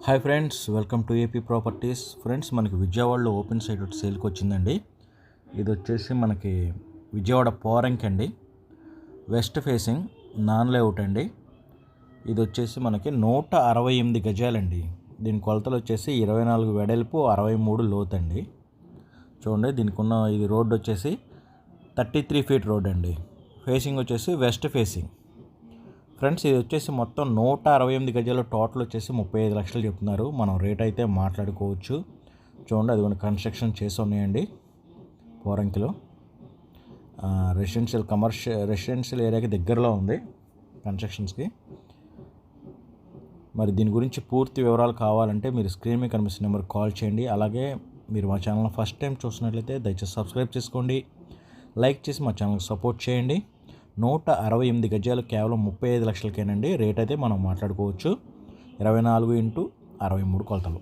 Hi friends, welcome to AP properties. Friends, మనకి విజయవాడలో open site ఒకటి సేల్కి వచ్చిందండి. ఇది వచ్చేసి మనకి విజయవాడ పోరంకి అండి, వెస్ట్ ఫేసింగ్ నాన్ లేఅవుట్ అండి. ఇది వచ్చేసి మనకి 168 గజాలండి. దీని కొలతలు వచ్చేసి 24 వెడల్పు, 63 లోతు అండి. చూడండి, దీనికి ఉన్న ఇది రోడ్ వచ్చేసి 33 ఫీట్ రోడ్ అండి. ఫేసింగ్ వచ్చేసి వెస్ట్ ఫేసింగ్. ఫ్రెండ్స్, ఇది వచ్చేసి మొత్తం 168 గజాలు, టోటల్ వచ్చేసి 35 లక్షలు చెప్తున్నారు. మనం రేట్ అయితే మాట్లాడుకోవచ్చు. చూడండి, అది కొన్ని కన్స్ట్రక్షన్ చేసి ఉన్నాయండి పోరంకిలో. రెసిడెన్షియల్ ఏరియాకి దగ్గరలో ఉంది కన్స్ట్రక్షన్స్కి. మరి దీని గురించి పూర్తి వివరాలు కావాలంటే మీరు స్క్రీన్ మీద కనిపిస్తున్న నెంబర్కి కాల్ చేయండి. అలాగే మీరు మా ఛానల్ ఫస్ట్ టైం చూసినట్లయితే దయచేసి సబ్స్క్రైబ్ చేసుకోండి, లైక్ చేసి మా ఛానల్కి సపోర్ట్ చేయండి. 168 గజాలు కేవలం 35 లక్షలకేనండి. రేట్ అయితే మనం మాట్లాడుకోవచ్చు. 24x63 కొలతలు.